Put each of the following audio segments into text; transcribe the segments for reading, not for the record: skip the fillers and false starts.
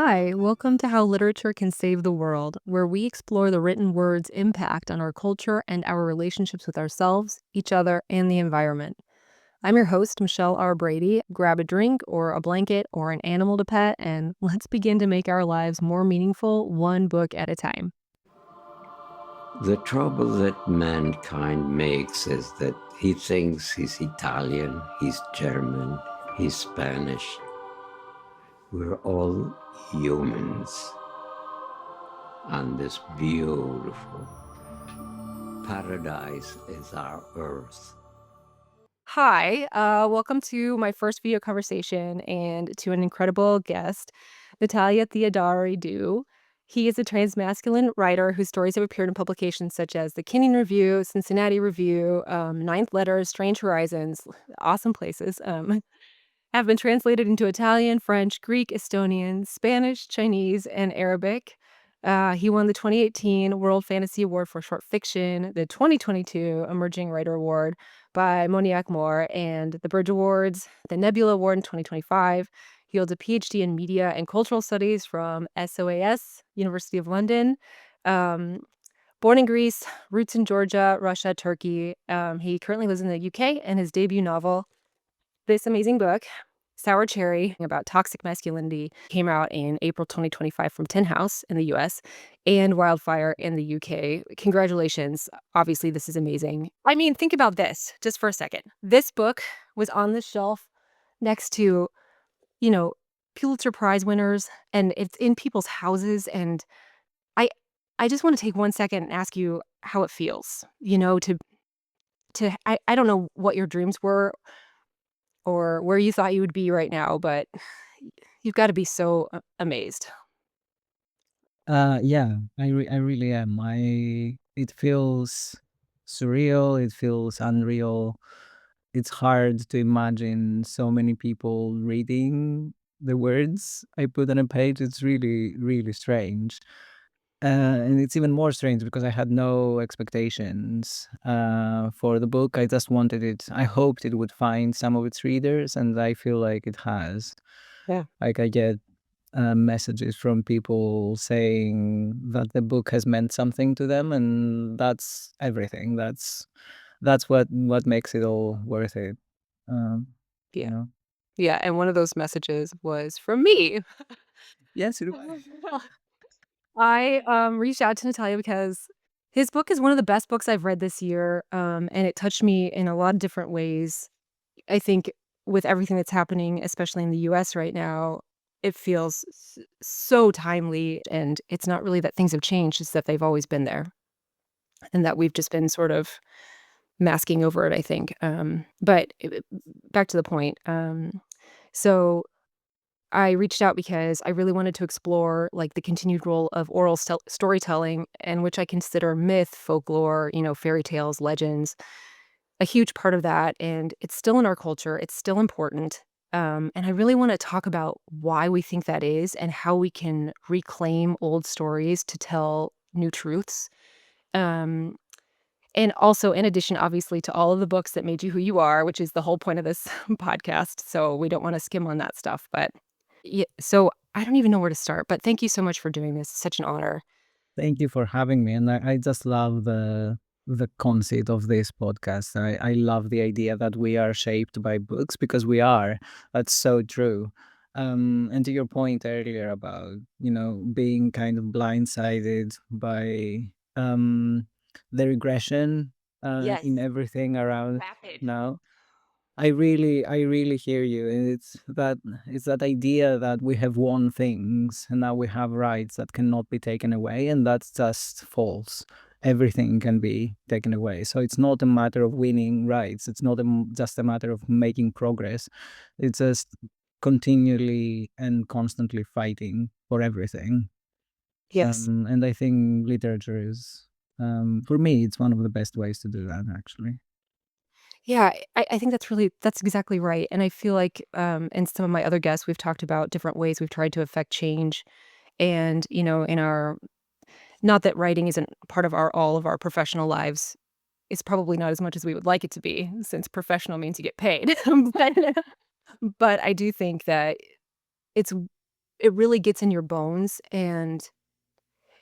Hi, welcome to How Literature Can Save the World, where we explore the written word's impact on our culture and our relationships with ourselves, each other, and the environment. I'm your host, Michelle R. Brady. Grab a drink or a blanket or an animal to pet, and let's begin to make our lives more meaningful, one book at a time. The trouble that mankind makes is that he thinks he's Italian, he's German, he's Spanish. We're all humans on this beautiful paradise is our earth. Hi, welcome to my first video conversation and to an incredible guest, Natalia Theodoridou. He is a transmasculine writer whose stories have appeared in publications such as The Kenyon Review, Cincinnati Review, Ninth Letters, Strange Horizons, awesome places, have been translated into Italian, French, Greek, Estonian, Spanish, Chinese, and Arabic. He won the 2018 World Fantasy Award for Short Fiction, the 2022 Emerging Writer Award by Moniac Moore, and the Bridge Awards, the Nebula Award in 2025. He holds a PhD in Media and Cultural Studies from SOAS, University of London. Born in Greece, roots in Georgia, Russia, Turkey. He currently lives in the UK, and his debut novel, this amazing book, Sour Cherry, about toxic masculinity, came out in April 2025 from Tin House in the US and Wildfire in the UK. Congratulations. Obviously, this is amazing. I mean, think about this just for a second. This book was on the shelf next to, you know, Pulitzer Prize winners, and it's in people's houses. And I I just want to take 1 second and ask you how it feels, I don't know what your dreams were or where you thought you would be right now, but you've gotta be so amazed. Yeah, I really am. It feels surreal, it feels unreal. It's hard to imagine so many people reading the words I put on a page. It's really, really strange. And it's even more strange because I had no expectations for the book. I just wanted it, I hoped it would find some of its readers, and I feel like it has. Yeah. Like I get messages from people saying that the book has meant something to them, and that's everything. That's what makes it all worth it. Um, you Yeah. know. Yeah, and one of those messages was from me. Yes, it. I reached out to Natalia because his book is one of the best books I've read this year, and it touched me in a lot of different ways. I think with everything that's happening, especially in the US right now, it feels so timely, and it's not really that things have changed, it's that they've always been there, and that we've just been sort of masking over it, I think. But back to the point. So I reached out because I really wanted to explore like the continued role of oral storytelling, and which I consider myth, folklore, fairy tales, legends, a huge part of that. And it's still in our culture. It's still important. And I really want to talk about why we think that is and how we can reclaim old stories to tell new truths. Um, and also, in addition, obviously, to all of the books that made you who you are, which is the whole point of this podcast. So we don't want to skim on that stuff. But yeah, so I don't even know where to start. But thank you so much for doing this. It's such an honor. Thank you for having me, and I just love the conceit of this podcast. I love the idea that we are shaped by books because we are. That's so true. And to your point earlier about being kind of blindsided by the regression Yes. in everything around Rapid. now. I really hear you. And it's that idea that we have won things and now we have rights that cannot be taken away, and that's just false. Everything can be taken away. So it's not a matter of winning rights. It's not just a matter of making progress. It's just continually and constantly fighting for everything. Yes. And I think literature is, for me, it's one of the best ways to do that, actually. Yeah, I think that's exactly right. And I feel like in some of my other guests, we've talked about different ways we've tried to affect change. And, in our, not that writing isn't part of all of our professional lives. It's probably not as much as we would like it to be, since professional means you get paid. but, but I do think that it's it really gets in your bones, and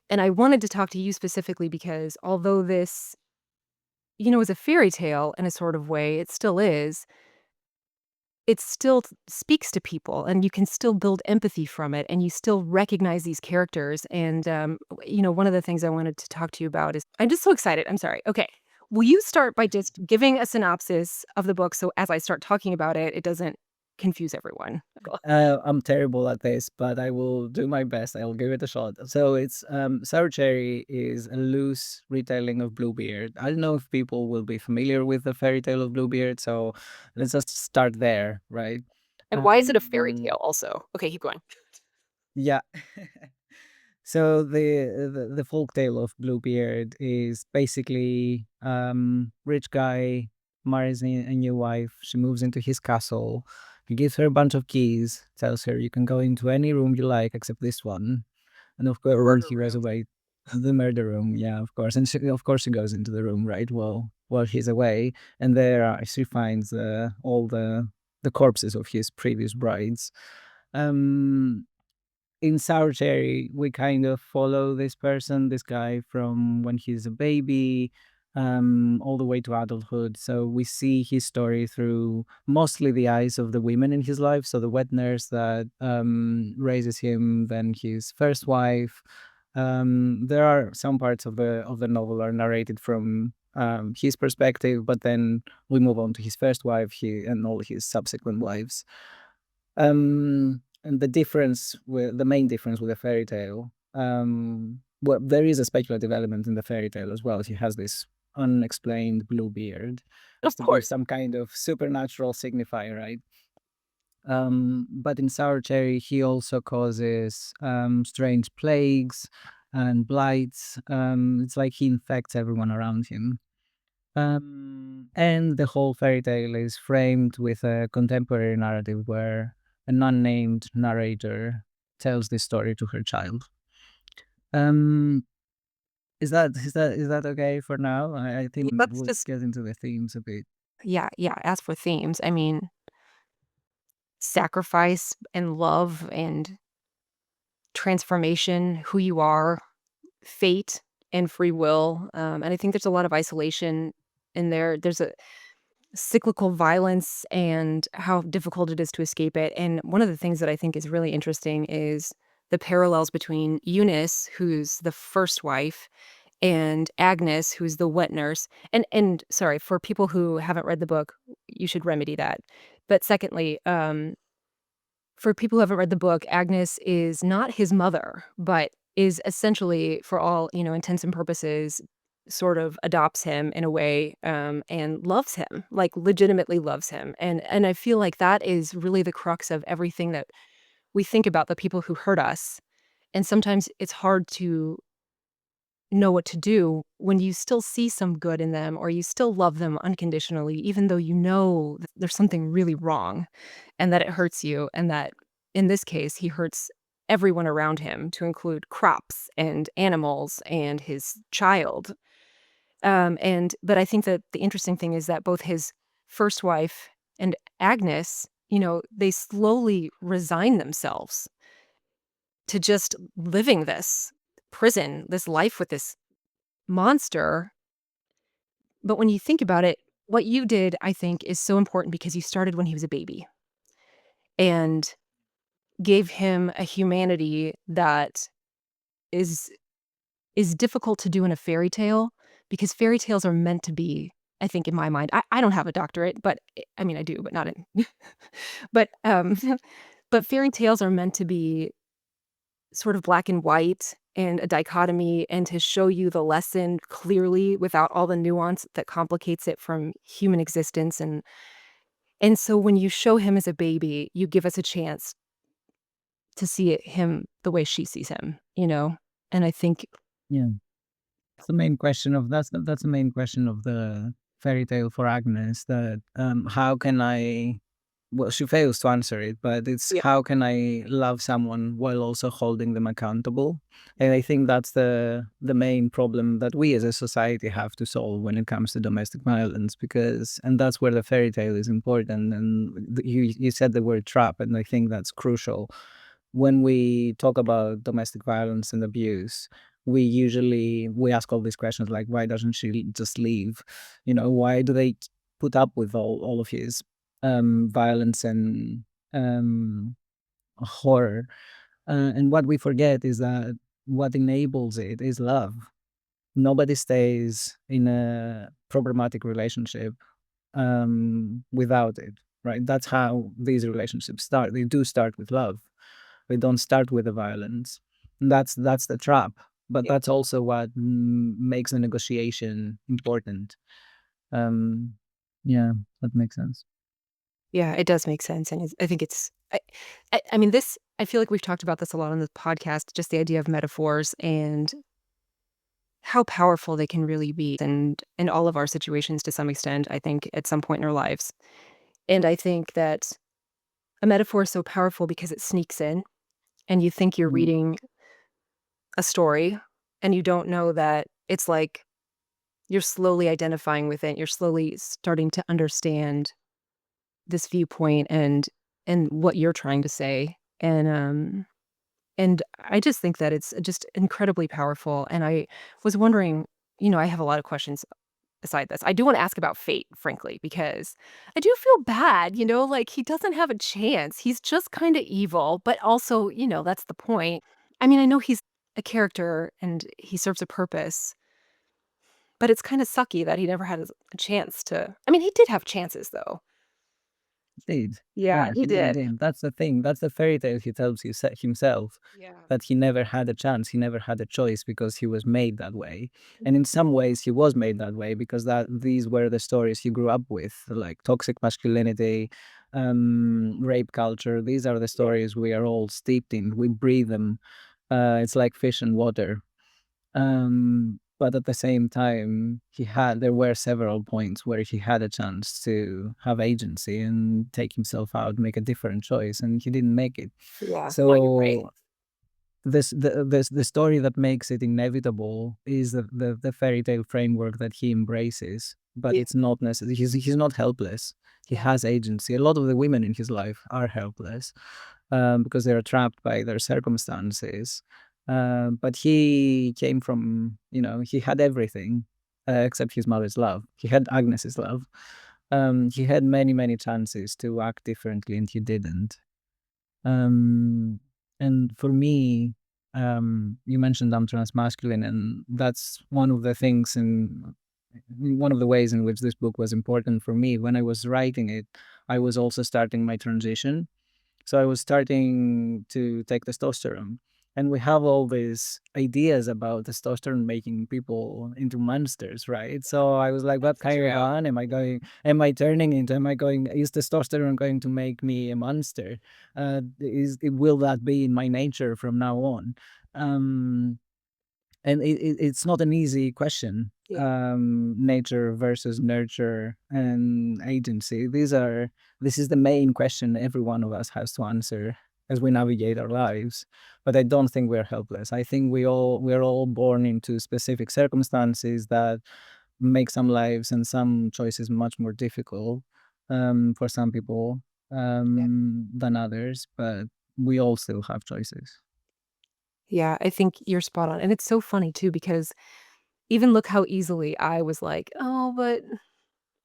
I wanted to talk to you specifically because although this, is a fairy tale in a sort of way, it still is, it still speaks to people, and you can still build empathy from it, and you still recognize these characters, and, one of the things I wanted to talk to you about is I'm just so excited, I'm sorry. Okay. Will you start by just giving a synopsis of the book so as I start talking about it, it doesn't confuse everyone? Cool. I'm terrible at this, but I will do my best. I'll give it a shot. So it's Sour Cherry is a loose retelling of Bluebeard. I don't know if people will be familiar with the fairy tale of Bluebeard, so let's just start there, right? And why is it a fairy Um, tale also? Okay, keep going. yeah. So the folk tale of Bluebeard is basically rich guy marries a new wife. She moves into his castle. He gives her a bunch of keys, tells her you can go into any room you like except this one. And of course, when Murder he goes room. away, the murder room, yeah, of course. And of course, she goes into the room, right? Well, while he's away, and there she finds all the corpses of his previous brides. Um, in Sour Cherry, we kind of follow this person, this guy from when he's a baby, all the way to adulthood. So we see his story through mostly the eyes of the women in his life. So the wet nurse that raises him, then his first wife. There are some parts of the novel are narrated from his perspective, but then we move on to his first wife, he and all his subsequent wives. And the main difference with a fairy tale, well, there is a speculative element in the fairy tale as well. He has this unexplained blue beard Of to be course. some kind of supernatural signifier, right? But in Sour Cherry, he also causes strange plagues and blights. It's like he infects everyone around him. And the whole fairy tale is framed with a contemporary narrative where an unnamed narrator tells this story to her child. Um, is that okay for now? I think Let's we'll just get into the themes a bit. yeah, yeah, as for themes, I mean, sacrifice and love and transformation, who you are, fate and free will, and I think there's a lot of isolation in there. There's a cyclical violence and how difficult it is to escape it, and one of the things that I think is really interesting is the parallels between Eunice, who's the first wife, and Agnes, who's the wet nurse. And sorry, for people who haven't read the book, you should remedy that. But secondly, for people who haven't read the book, Agnes is not his mother, but is essentially, for all, intents and purposes, sort of adopts him in a way, and loves him, like, legitimately loves him, and I feel like that is really the crux of everything that we think about the people who hurt us, and sometimes it's hard to know what to do when you still see some good in them or you still love them unconditionally, even though you know that there's something really wrong and that it hurts you. And that in this case, he hurts everyone around him, to include crops and animals and his child. But I think that the interesting thing is that both his first wife and Agnes, they slowly resign themselves to just living this prison, this life with this monster. But when you think about it, what you did, I think, is so important because you started when he was a baby and gave him a humanity that is is difficult to do in a fairy tale, because fairy tales are meant to be, I think, in my mind. I don't have a doctorate, but I mean I do, but not in but but fairy tales are meant to be sort of black and white and a dichotomy, and to show you the lesson clearly without all the nuance that complicates it from human existence. And so when you show him as a baby, you give us a chance to see him the way she sees him, and I think Yeah, that's the main question of the fairy tale for Agnes. That how can I well, she fails to answer it, but it's yeah. how can I love someone while also holding them accountable? And I think that's the main problem that we as a society have to solve when it comes to domestic violence, and that's where the fairy tale is important. And you said the word trap, and I think that's crucial. when we talk about domestic violence and abuse, we ask all these questions like, why doesn't she just leave? Why do they put up with all of his violence and um, horror? And what we forget is that what enables it is love. Nobody stays in a problematic relationship without it, right? That's how these relationships start. They do start with love. They don't start with the violence. And that's the trap. But Yeah. that's also what makes the negotiation important. Um, yeah, that makes sense. Yeah, it does make sense, and I think it's I mean, this I feel like we've talked about this a lot on the podcast, just the idea of metaphors and how powerful they can really be and in all of our situations to some extent, I think, at some point in our lives. And I think that a metaphor is so powerful because it sneaks in, and you think you're Mm, reading a story, and you don't know that it's like you're slowly identifying with it, you're slowly starting to understand this viewpoint and what you're trying to say, and I just think that it's just incredibly powerful, and I was wondering, I have a lot of questions beside this. I do wanna ask about fate, frankly, because I do feel bad, like, he doesn't have a chance. He's just kinda evil, but also, that's the point. I mean, I know he's a character and he serves a purpose, but it's kinda sucky that he never had a chance to I mean, he did have chances, though. Indeed. Yeah, Yeah, he he really did. did. That's the thing. That's the fairy tale he tells himself, Yeah. that he never had a chance. He never had a choice because he was made that way. And in some ways, he was made that way because these were the stories he grew up with, like toxic masculinity, rape culture. These are the Yeah. stories we are all steeped in. We breathe them. It's like fish and water. But at the same time, there were several points where he had a chance to have agency and take himself out, make a different choice, and he didn't make it. Yeah. No, you're right. So the story that makes it inevitable is the fairy tale framework that he embraces, but Yeah. it's not necessary. He's not helpless. He Yeah. has agency. A lot of the women in his life are helpless because they're trapped by their circumstances. But he came from, he had everything except his mother's love. He had Agnes's love. He had many, many chances to act differently, and he didn't. Um, and for me, you mentioned I'm transmasculine, and that's one of the things and one of the ways in which this book was important for me. When I was writing it, I was also starting my transition, so I was starting to take testosterone. And we have all these ideas about testosterone making people into monsters, right? So I was like, what That's kind of true. man am I turning into? Is testosterone going to make me a monster? Will that be in my nature from now on? Um, and it's not an easy question. Yeah. Nature versus nurture and agency, this is the main question every one of us has to answer as we navigate our lives. But I don't think we're helpless. I think we're all born into specific circumstances that make some lives and some choices much more difficult for some people Yeah. than others, but we all still have choices. Yeah, I think you're spot on, and it's so funny too because even look how easily I was like, "Oh, but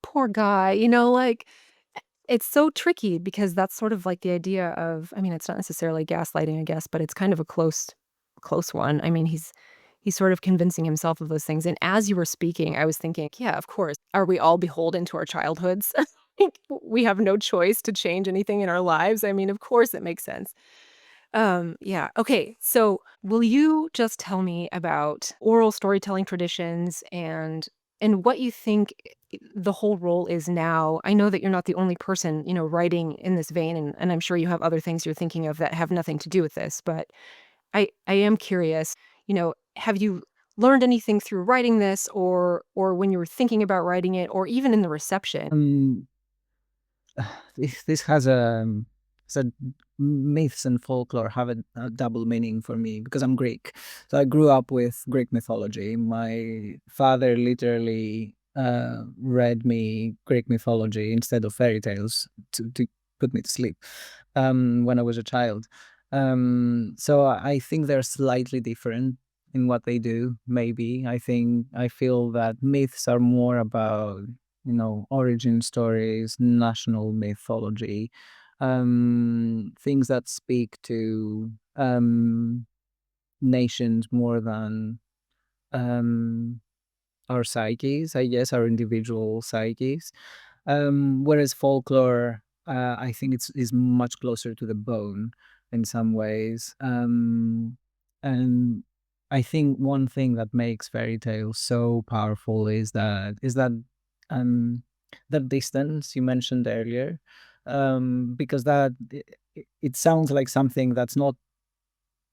poor guy," like, it's so tricky because that's sort of like the idea of I mean, it's not necessarily gaslighting, I guess, but it's kind of a close one. I mean, he's sort of convincing himself of those things, and as you were speaking, I was thinking, "Yeah, of course. Are we all beholden to our childhoods?" Like, we have no choice to change anything in our lives. I mean, of course it makes sense. Yeah. Okay. So, will you just tell me about oral storytelling traditions and what you think the whole role is now? I know that you're not the only person, writing in this vein, and I'm sure you have other things you're thinking of that have nothing to do with this, but I am curious, have you learned anything through writing this or when you were thinking about writing it or even in the reception? Um, this has a myths and folklore have a double meaning for me because I'm Greek. So I grew up with Greek mythology. My father literally read me Greek mythology instead of fairy tales to put me to sleep when I was a child. So I think they're slightly different in what they do. Maybe I feel that myths are more about, origin stories, national mythology, things that speak to nations more than um our psyches, I guess, our individual psyches. Whereas folklore, I think is much closer to the bone in some ways. And I think one thing that makes fairy tales so powerful is that um, that distance you mentioned earlier, because it sounds like something that's not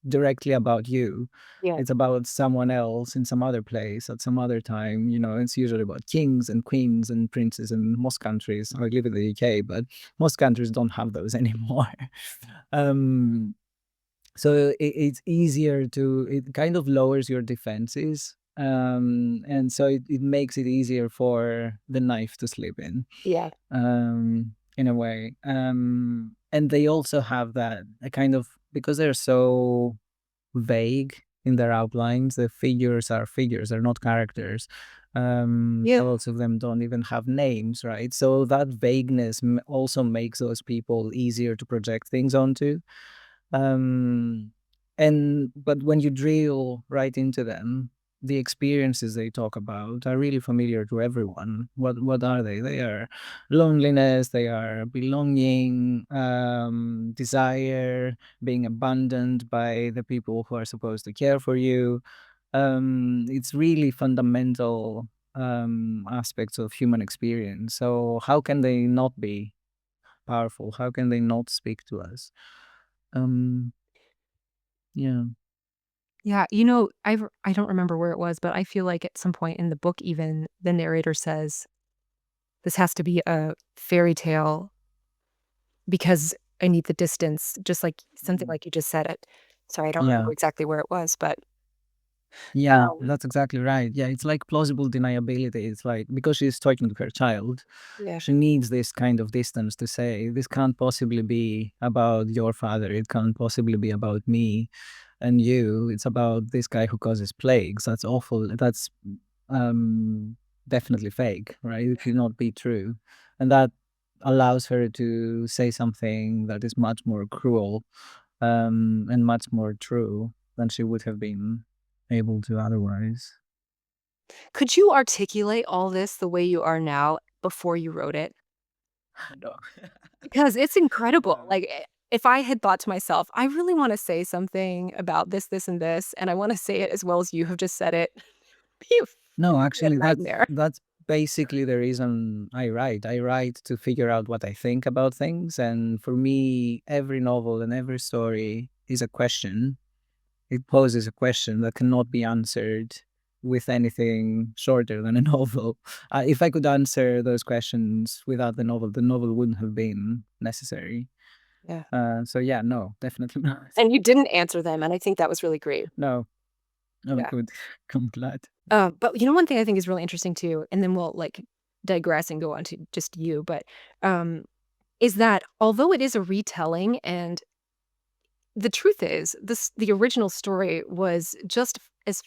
directly about you. Yeah. It's about someone else in some other place at some other time. It's usually about kings and queens and princes in most countries. I live in the UK, but most countries don't have those anymore. um, so it's easier it kind of lowers your defenses. And so it makes it easier for the knife to slip Yeah. in a way. And they also have that a kind of, because they're so vague in their outlines. The figures are figures, they're not characters. Yeah. Lots of them don't even have names, right? So that vagueness also makes those people easier to project things onto. um but when you drill right into them, the experiences they talk about are really familiar to everyone. What are they? They are loneliness, they are belonging, desire, being abandoned by the people who are supposed to care for you. It's really fundamental aspects of human experience. So how can they not be powerful? How can they not speak to us? um yeah. Yeah, I don't remember where it was, but I feel like at some point in the book even, the narrator says, "This has to be a fairy tale because I need the distance," just like something Mhm. like you just said it. Sorry, I don't remember Yeah. exactly where it was, but, Yeah, um, that's exactly right. Yeah, it's like plausible deniability. It's like because she's talking to her child, yeah, she needs this kind of distance to say, this can't possibly be about your father. It can't possibly be about me and you. It's about this guy who causes plagues. That's awful. That's um, definitely fake, right? It cannot be true. And that allows her to say something that is much more cruel, and much more true than she would have been able to otherwise. could you articulate all this the way you are now before you wrote it? No. Because it's incredible, No. like, if I had thought to myself, "I really wanna say something about this, this, and this, and I wanna say it as well as you have just said it," No, it'd be a actually, nightmare. that's basically the reason I write. I write to figure out what I think about things, and for me, every novel and every story is a question. It poses a question that cannot be answered with anything shorter than a novel. If I could answer those questions without the novel wouldn't have been necessary. Yeah, So yeah, no, definitely not. and you didn't answer them, and I think that was really great. No, I'm Yeah. good. I'm glad. But one thing I think is really interesting too, and then we'll, like, digress and go on to just you, but, um, is that although it is a retelling and the truth is the original story was just as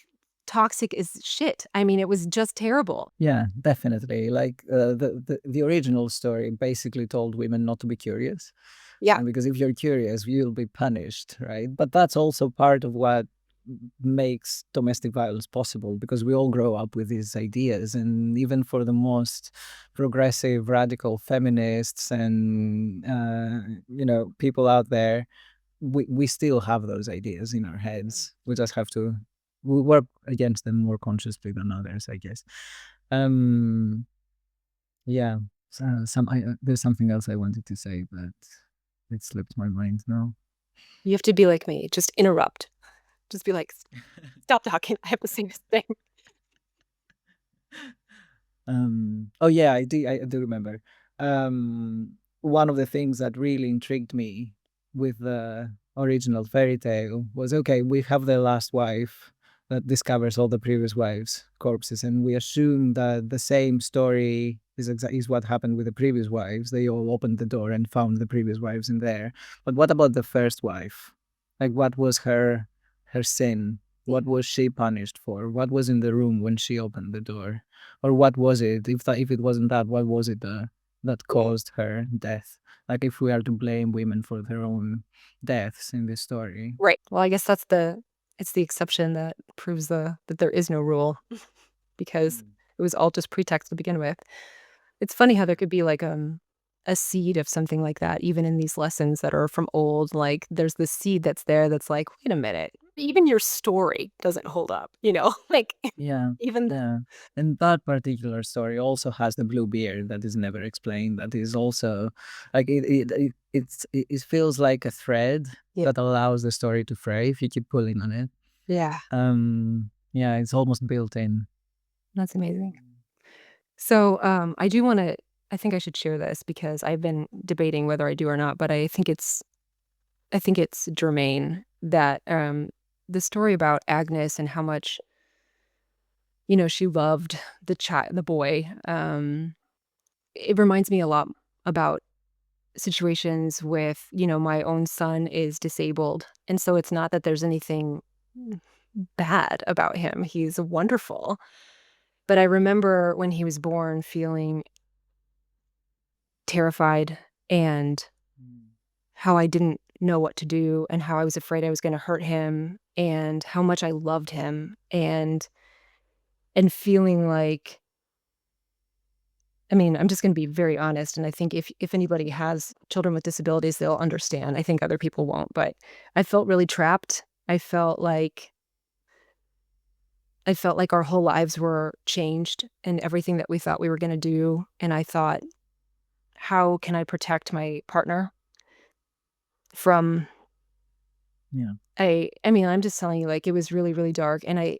toxic as shit. I mean, it was just terrible. Yeah, definitely. Like the original story basically told women not to be curious, Yeah, and because if you're curious, you'll be punished, right? But that's also part of what makes domestic violence possible, because we all grow up with these ideas, and even for the most progressive, radical feminists and people out there, we still have those ideas in our heads. We just have to we work against them more consciously than others, I guess. Um, yeah. There's something else I wanted to say, but it slipped my mind now. you have to be like me, just interrupt. Just be like, "Stop talking, I have to say this thing." Oh yeah, I do remember. One of the things that really intrigued me with the original fairy tale was, okay, we have the last wife that discovers all the previous wives' corpses, and we assume that the same story is what happened with the previous wives. They all opened the door and found the previous wives in there. But what about the first wife? Like, what was her sin? What was she punished for? What was in the room when she opened the door? Or what was it? If it wasn't that, what was it that caused her death? Like, if we are to blame women for their own deaths in this story. Right. Well, I guess it's the exception that proves that there is no rule because Mm. it was all just pretext to begin with. It's funny how there could be like a seed of something like that even in these lessons that are from old. Like there's this seed that's there that's like, wait a minute, even your story doesn't hold up, you know? Like Yeah, even yeah. And that particular story also has the blue beard that is never explained. That is also like it feels like a thread yeah, that allows the story to fray if you keep pulling on it. yeah, Yeah, it's almost built in. that's amazing. So, I do wanna I think I should share this because I've been debating whether I do or not, but I think it's germane that, the story about Agnes and how much, you know, she loved the boy, it reminds me a lot about situations with, you know, my own son is disabled, and so it's not that there's anything bad about him, he's wonderful, but I remember when he was born feeling terrified and Mm. how I didn't know what to do and how I was afraid I was gonna hurt him and how much I loved him and feeling like I mean, I'm just gonna be very honest, and I think if anybody has children with disabilities, they'll understand. I think other people won't, but I felt really trapped. I felt like our whole lives were changed and everything that we thought we were gonna do, and I thought, "How can I protect my partner from Yeah. I mean, I'm just telling you, like, it was really, really dark, and I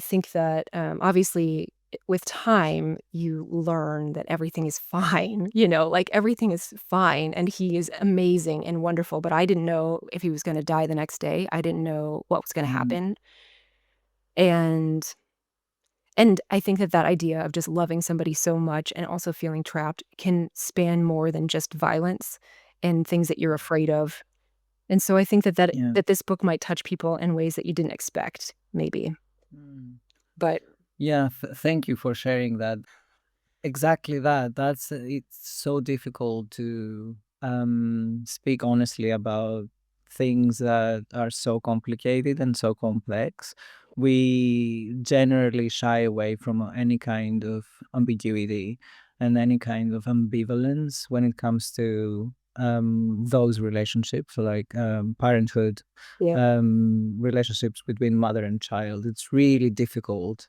think that, obviously, with time, you learn that everything is fine, you know, like, everything is fine, and he is amazing and wonderful, but I didn't know if he was gonna die the next day. I didn't know what was gonna Mm. happen, and and I think that that idea of just loving somebody so much and also feeling trapped can span more than just violence and things that you're afraid of. And so I think Yeah. that this book might touch people in ways that you didn't expect, maybe. Mm. But Yeah, thank you for sharing that. Exactly that. That's it's so difficult to speak honestly about things that are so complicated and so complex. We generally shy away from any kind of ambiguity and any kind of ambivalence when it comes to those relationships, like parenthood, yeah, relationships between mother and child. It's really difficult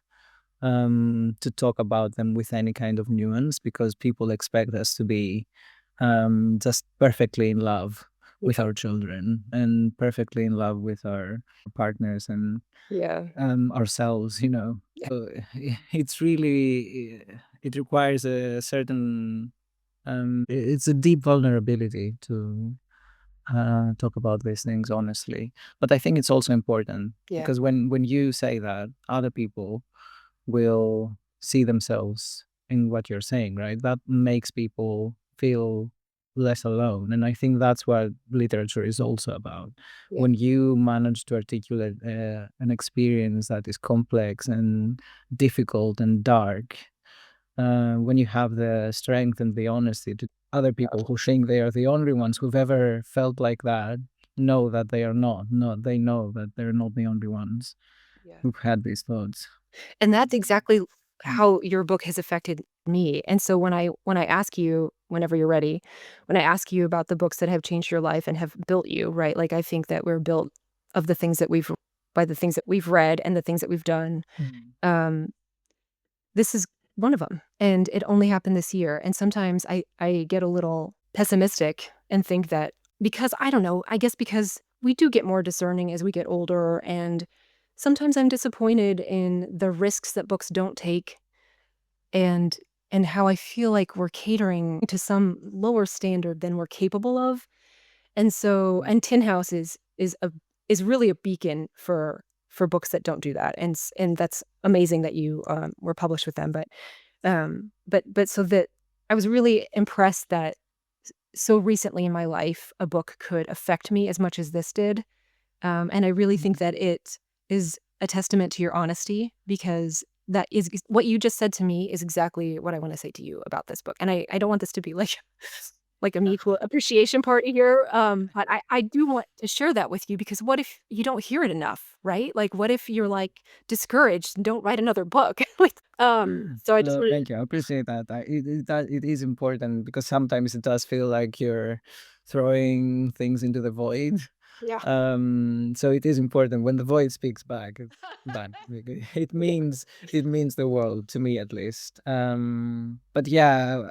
to talk about them with any kind of nuance because people expect us to be just perfectly in love with yeah, our children and perfectly in love with our partners and yeah, ourselves, you know. yeah, So it's really, it requires a certain, it's a deep vulnerability to talk about these things honestly. But I think it's also important yeah, because when you say that, other people will see themselves in what you're saying, right? That makes people feel less alone. And I think that's what literature is also about. yeah, When you manage to articulate an experience that is complex and difficult and dark, when you have the strength and the honesty to other people who think they are the only ones who've ever felt like that, know that they are not. No, they know that they're not the only ones yeah. who've had these thoughts. And that's exactly Mm. how your book has affected me. And so when I ask you whenever you're ready, when I ask you about the books that have changed your life and have built you, right? Like I think that we're built of the things that we've by the things that we've read and the things that we've done. Mm. Um, this is one of them, and it only happened this year, and sometimes I get a little pessimistic and think that because I don't know, I guess because we do get more discerning as we get older, and sometimes I'm disappointed in the risks that books don't take and and how I feel like we're catering to some lower standard than we're capable of. And so and Tin House is really a beacon for books that don't do that, and that's amazing that you, were published with them, but so that I was really impressed that so recently in my life, a book could affect me as much as this did, And I really think Mhm. that it is a testament to your honesty because that is what you just said to me is exactly what I want to say to you about this book. And I don't want this to be like like a mutual appreciation party here. But I do want to share that with you because what if you don't hear it enough, right? Like what if you're like discouraged and don't write another book? Like, so I just No, wanted thank you. I appreciate that. It is important because sometimes it does feel like you're throwing things into the void. yeah. So it is important when the void speaks back. That it means the world to me at least. But yeah,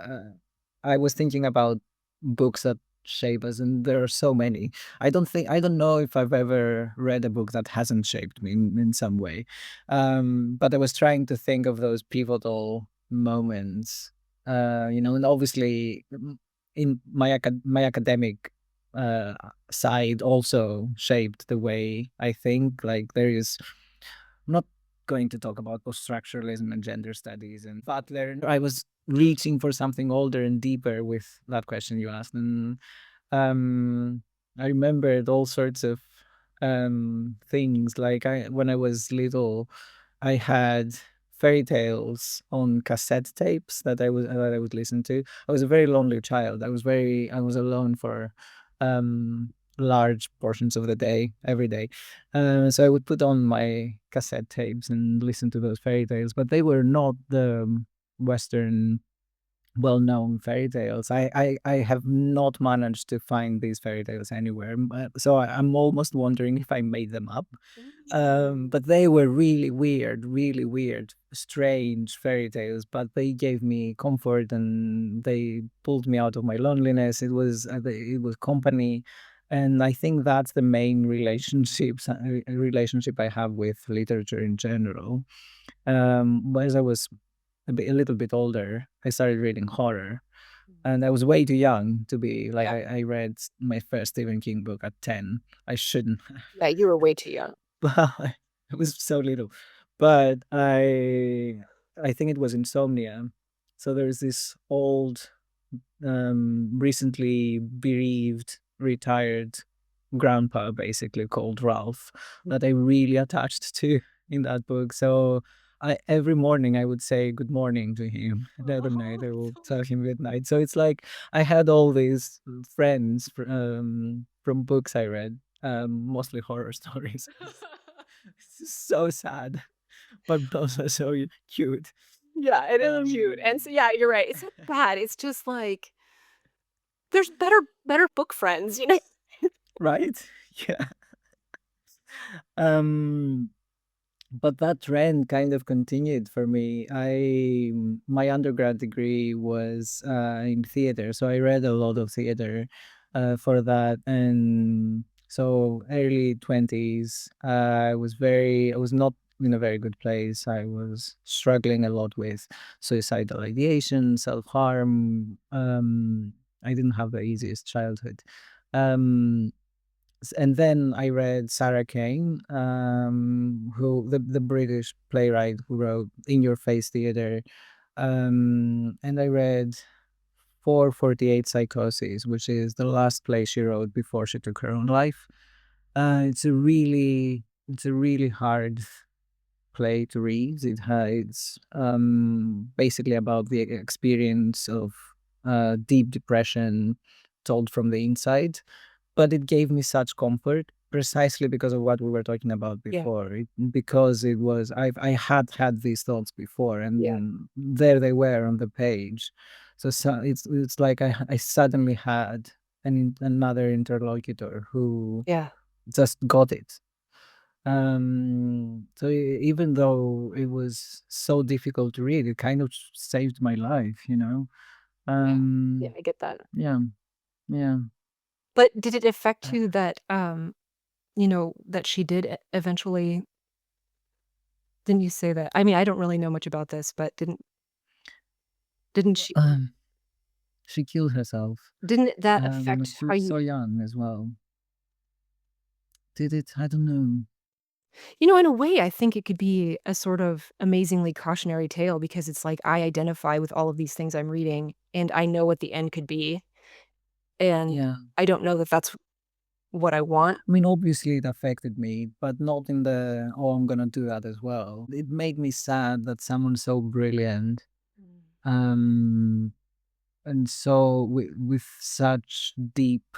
I was thinking about books that shape us, and there are so many. I don't know if I've ever read a book that hasn't shaped me in some way. But I was trying to think of those pivotal moments, and obviously in my academic uh, side also shaped the way I think. Like I'm not going to talk about post-structuralism and gender studies and Butler. I was reaching for something older and deeper with that question you asked, and um, I remembered all sorts of things. Like when I was little, I had fairy tales on cassette tapes that I would listen to. I was a very lonely child. I was alone for large portions of the day, every day. So I would put on my cassette tapes and listen to those fairy tales, but they were not the Western well-known fairy tales. I have not managed to find these fairy tales anywhere. So I'm almost wondering if I made them up. Mm. But they were really weird, strange fairy tales. But they gave me comfort and they pulled me out of my loneliness. It was company, and I think that's the main relationship I have with literature in general. As I was a little bit older, I started reading horror, and I was way too young to be like Yeah. I read my first Stephen King book at 10. I shouldn't, Yeah, you were way too young. but it was so little. But I think it was Insomnia. So there's this old, recently bereaved, retired grandpa, basically called Ralph, that I really attached to in that book. So every morning I would say good morning to him, and every night I will tell him good night. So it's like I had all these friends from books I read, mostly horror stories. It's just so sad, but also so cute. Yeah, it is cute, and Um, so yeah, you're right, it's not bad, it's just, like, there's better book friends, you know? right? Yeah. Um, But that trend kind of continued for me. My undergrad degree was in theater, so I read a lot of theater for that, and so early 20s, I was not in a very good place. I was struggling a lot with suicidal ideation, self harm. I didn't have the easiest childhood. Um, and then I read Sarah Kane, who the British playwright who wrote In Your Face Theatre, and I read 448 Psychosis, which is the last play she wrote before she took her own life. It's a really hard play to read. It's basically about the experience of deep depression told from the inside, but it gave me such comfort precisely because of what we were talking about Yeah, before. Because it was I had these thoughts before, yeah, and there they were on the page. So it's like I suddenly had another interlocutor who yeah, just got it. So even though it was so difficult to read, it kind of saved my life. yeah, yeah, Um, I get that. yeah, yeah. But did it affect you that, that she did eventually didn't you say that? I mean, I don't really know much about this, but didn't she Um, she killed herself. didn't that affect She how was you so young as well. Did it? I don't know. in a way, I think it could be a sort of amazingly cautionary tale because it's like I identify with all of these things I'm reading, and I know what the end could be, and Yeah. I don't know that that's what I want. I mean, obviously it affected me, but not in the, oh, I'm gonna do that as well. It made me sad that someone so brilliant, um, and so with such deep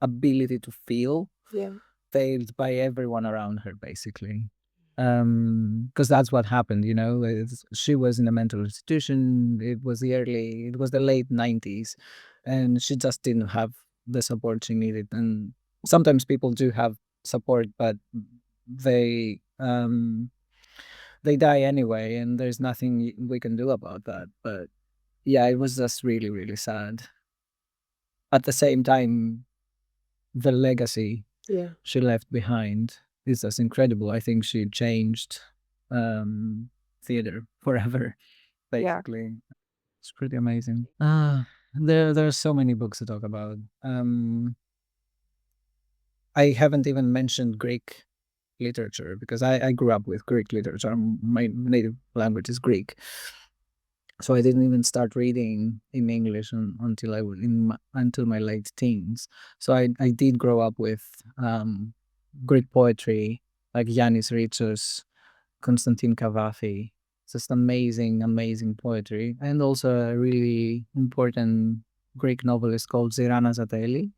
ability to feel Yeah. failed by everyone around her, basically. Because that's what happened, you know. She was in a mental institution. It was the late 90s, and she just didn't have the support she needed. And sometimes people do have support, but they um they die anyway, and there's nothing we can do about that. But yeah, it was just really, really sad. At the same time, the legacy Yeah. she left behind is just incredible. I think she changed um, theater forever, Yeah. basically. It's pretty amazing. There are so many books to talk about. I haven't even mentioned Greek literature because I grew up with Greek literature. My native language is Greek. So I didn't even start reading in English until until my late teens. So I did grow up with Greek poetry like Yanis Ritsos, Konstantin Cavafy. Just amazing, amazing poetry, and also a really important Greek novelist called Zirana Zateli.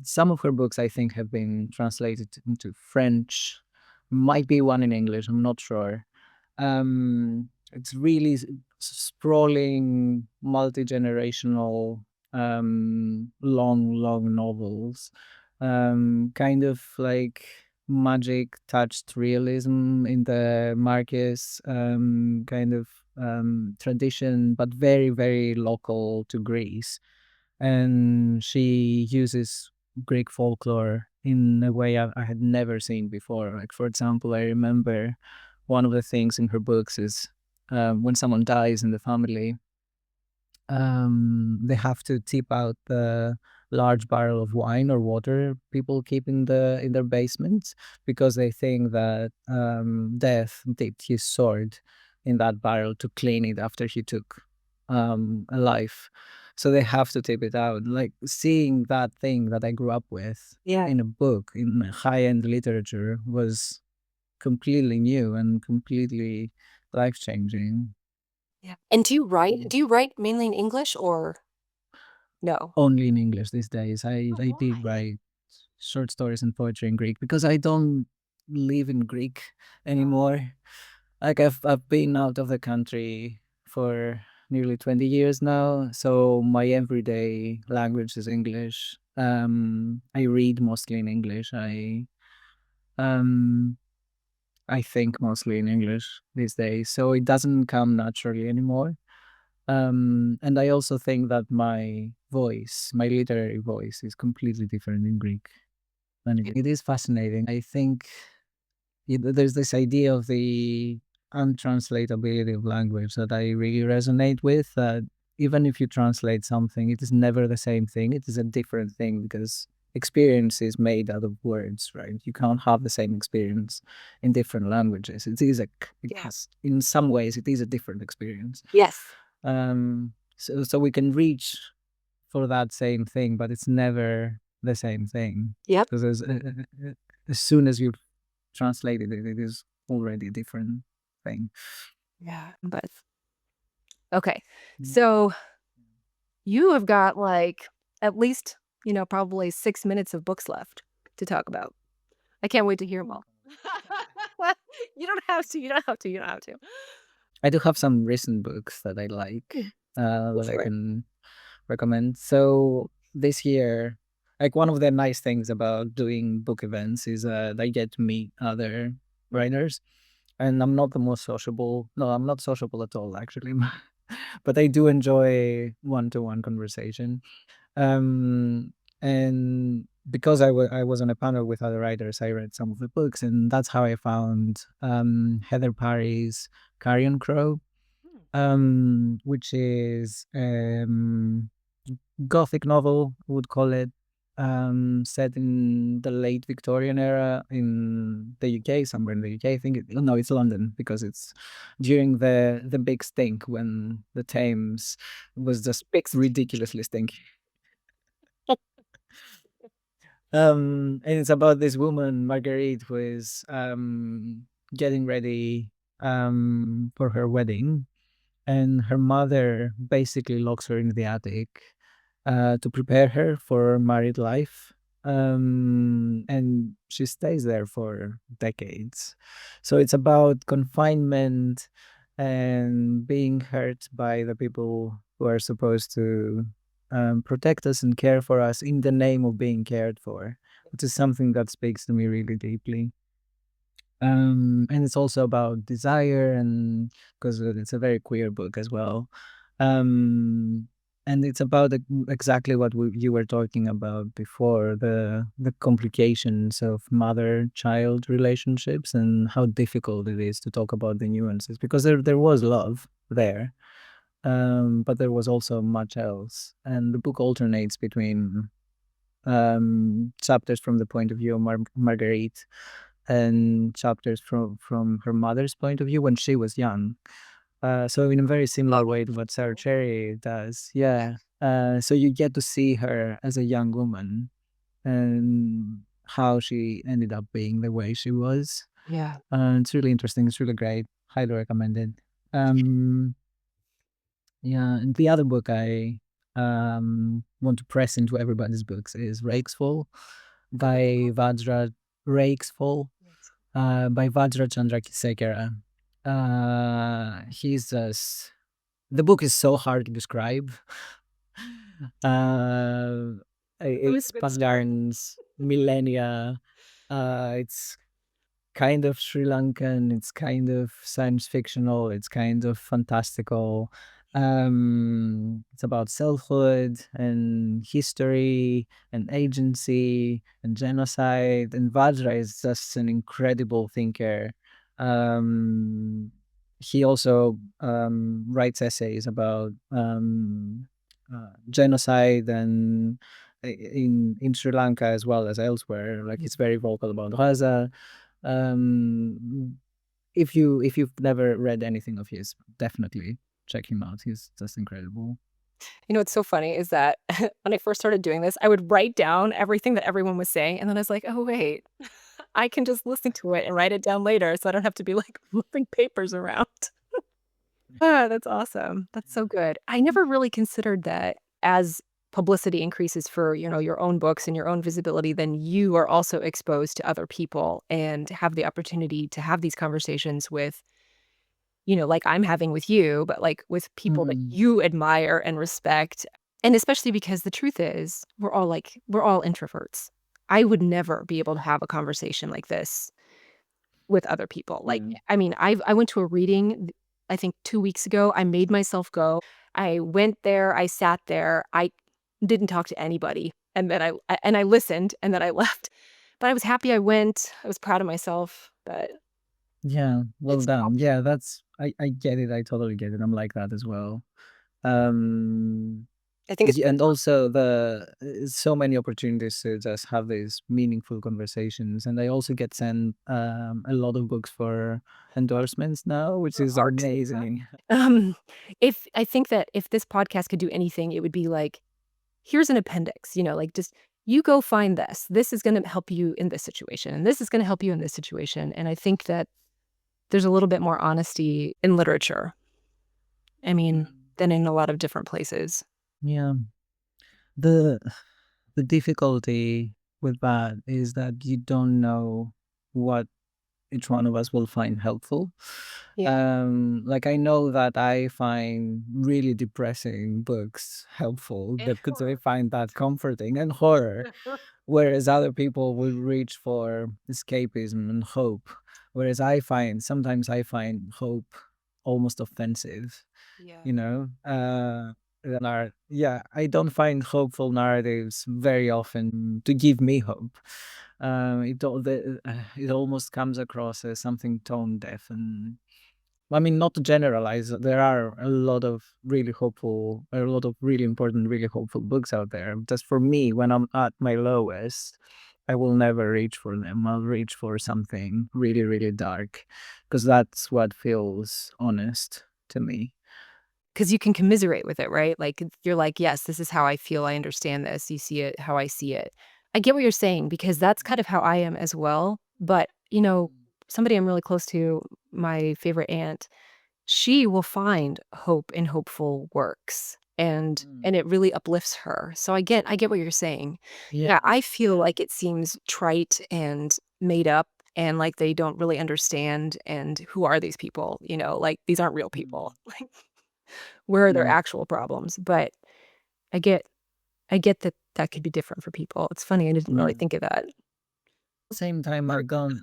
Some of her books, I think, have been translated into French. Might be one in English. I'm not sure. It's really sprawling, multi-generational, long, long novels. Kind of like magic touched realism in the Marquez kind of tradition, but very, very local to Greece. And she uses Greek folklore in a way I had never seen before. Like, for example, I remember one of the things in her books is when someone dies in the family, they have to tip out the large barrel of wine or water people keep in their basements because they think that death dipped his sword in that barrel to clean it after he took a life. So they have to tip it out. Like seeing that thing that I grew up with Yeah. in a book in high end literature was completely new and completely life changing. Yeah. And do you write mainly in English or no? Only in English these days. Oh, I did why? write short stories and poetry in Greek because I don't live in Greek anymore. Like I've been out of the country for nearly 20 years now, so my everyday language is English. I read mostly in English. Um I think mostly in English these days, so it doesn't come naturally anymore. And I also think that my voice, my literary voice, is completely different in Greek than it is fascinating. I think there's this idea of the untranslatability of language that I really resonate with. That even if you translate something, it is never the same thing. It is a different thing because experience is made out of words, right? You can't have the same experience in different languages. It Yeah. has, in some ways, it is a different experience. Yes. So we can reach for that same thing, but it's never the same thing Yep. because as soon as you translate it, it is already a different thing. Yeah. But okay. Mm. So you have got like at least, probably 6 minutes of books left to talk about. I can't wait to hear them all. You don't have to. You don't have to. You don't have to. I do have some recent books that I like Yeah. Go that I for it. can recommend. So this year, like one of the nice things about doing book events is I get to meet other writers. And I'm not the most sociable. No, I'm not sociable at all, actually. But I do enjoy one-to-one conversation. Um, and because I was on a panel with other writers, I read some of the books, and that's how I found Heather Parry's Carrion Crow, Hmm. which is gothic novel, I would call it, set in the late Victorian era in the UK, somewhere in the UK. I think no, it's London because it's during the big stink when the Thames was just Big stink. ridiculously stinky. And it's about this woman, Marguerite, who is getting ready for her wedding, and her mother basically locks her in the attic to prepare her for married life. And she stays there for decades. So it's about confinement and being hurt by the people who are supposed to protect us and care for us in the name of being cared for, which is something that speaks to me really deeply. And it's also about desire, and because it's a very queer book as well. Um, and it's about exactly what you were talking about before, the complications of mother-child relationships and how difficult it is to talk about the nuances, because there was love there, but there was also much else. And the book alternates between chapters from the point of view of Marguerite and chapters from her mother's point of view when she was young. So in a very similar way to what Sarah Cherry does, yeah. So you get to see her as a young woman and how she ended up being the way she was. Yeah. It's really interesting. It's really great. Highly recommended. Um, yeah, and the other book I want to press into everybody's books is Rakesfall by Vajra Rakesfall by Vajra Chandrasekera. He's just the book is so hard to describe. Uh, It it was spans millennia. It's kind of Sri Lankan, it's kind of science fictional, it's kind of fantastical. It's about selfhood and history and agency and genocide. And Vajra is just an incredible thinker. Um, he also writes essays about genocide and in Sri Lanka as well as elsewhere. Like he's very vocal about Gaza. um, if you've never read anything of his, definitely check him out. He's just incredible. You know what's so funny is that when I first started doing this, I would write down everything that everyone was saying, and then I was like, "Oh, wait, I can just listen to it and write it down later so I don't have to be, like, moving papers around." Ah, that's awesome. That's so good. I never really considered that as publicity increases for, your own books and your own visibility, then you are also exposed to other people and have the opportunity to have these conversations with, like I'm having with you, but, like, with people that Mm, you admire and respect, and especially because the truth is, we're all introverts. I would never be able to have a conversation like this with other people. Like, yeah. I mean, I went to a reading, I think 2 weeks ago. I made myself go. I went there, I sat there, I didn't talk to anybody, and then I listened, and then I left. But I was happy I went. I was proud of myself, but Yeah, well it's done. tough. Yeah, that's I get it. I totally get it. I'm like that as well. Um, I think it's and also so many opportunities to just have these meaningful conversations. And I also get sent a lot of books for endorsements now, which for is art. amazing. Um, if I think that if this podcast could do anything, it would be like, "Here's an appendix," like, just, "You go find this. This is gonna help you in this situation, and this is gonna help you in this situation," and I think that there's a little bit more honesty in literature, I mean, than in a lot of different places. Yeah. The the difficulty with that is that you don't know what each one of us will find helpful. Yeah. Like I know that I find really depressing books helpful And because I horror. find that comforting, and horror, whereas other people will reach for escapism and hope. Whereas sometimes I find hope almost offensive, Yeah. you know yeah, I don't find hopeful narratives very often to give me hope. It almost comes across as something tone deaf. And I mean, not to generalize, there are a lot of really important, really hopeful books out there. Just for me, when I'm at my lowest, I will never reach for them. I'll reach for something really, really dark, because that's what feels honest to me. 'Cause you can commiserate with it, right? Like, you're like, "Yes, this is how I feel, I understand this, you see it how I see it." I get what you're saying because that's kind of how I am as well, but, you know, somebody I'm really close to, my favorite aunt, she will find hope in hopeful works, and it really uplifts her. So I get what you're saying. Yeah. Yeah, I feel like it seems trite and made up and like they don't really understand, and who are these people, you know, like, these aren't real people. Like, where are their Yeah. actual problems? But I get I get that that could be different for people. It's funny, I didn't really think of that. Same time, I don't.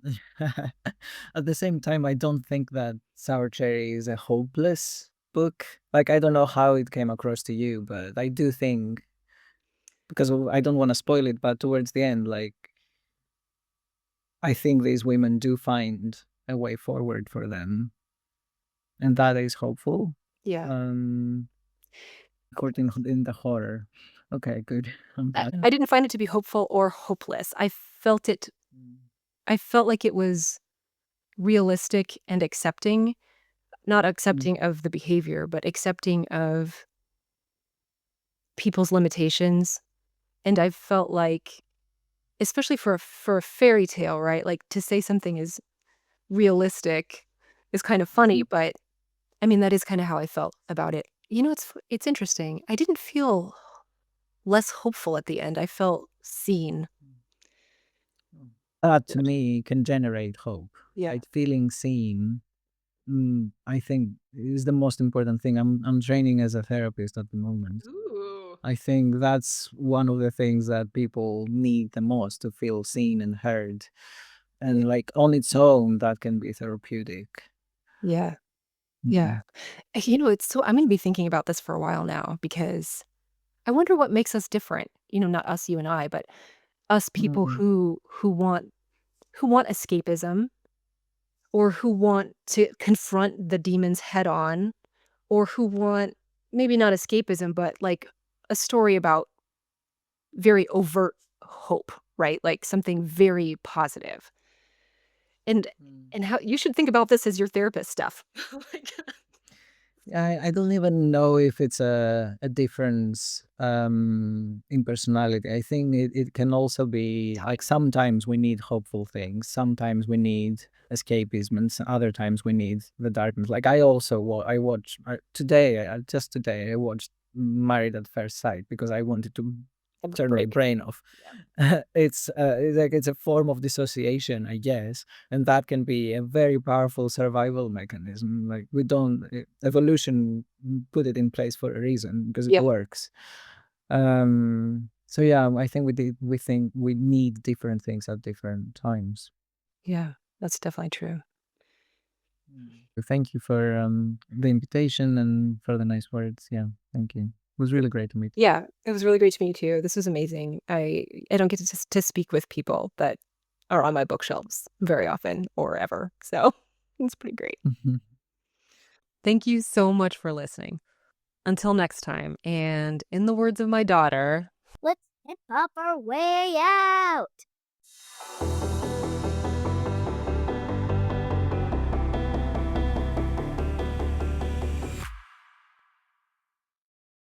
At the same time, I don't think that Sour Cherry is a hopeless book. Like, I don't know how it came across to you, but I do think, because I don't want to spoil it, but towards the end, like, I think these women do find a way forward for them, and that is hopeful. Yeah. Um, according in the horror. Okay, good. I'm I glad. didn't find it to be hopeful or hopeless. I felt like it was realistic and accepting, not Mm, accepting of the behavior, but accepting of people's limitations, and I felt like, especially for a fairy tale, right, like, to say something is realistic is kind of funny, mhm, but, I mean, that is kinda how I felt about it. You know, it's interesting. I didn't feel less hopeful at the end. I felt seen. mm. That to me can generate hope. Yeah. Like feeling seen, I think is the most important thing. I'm training as a therapist at the moment. Ooh. I think that's one of the things that people need the most, to feel seen and heard. Yeah. And like on its own, that can be therapeutic. Yeah. Yeah. Mm, You know, it's so I'm gonna be thinking about this for a while now because I wonder what makes us different. You know, not us, you and I, but us people mm, who want escapism or who want to confront the demons head on or who want maybe not escapism, but like a story about very overt hope, right? Like something very positive. And mm. and how you should think about this as your therapist stuff. Like, I don't even know if it's a difference in personality. I think it can also be like sometimes we need hopeful things, sometimes we need escapism, and other times we need the darkness. Like I also I watched today, just today I watched Married at First Sight because I wanted to have a turn my break. brain off. Yeah. It's like it's a form of dissociation, I guess, and that can be a very powerful survival mechanism. Like we don't evolution put it in place for a reason because it Yep. works. So yeah, I think we think we need different things at different times. Yeah. That's definitely true. Thank you for the invitation and for the nice words. Yeah, thank you. It was really great to meet Yeah, it was really great to meet you. This was amazing. I don't get to speak with people that are on my bookshelves very often or ever. So it's pretty great. you. Thank you so much for listening. Until next time, and in the words of my daughter, Let's hip hop our way out.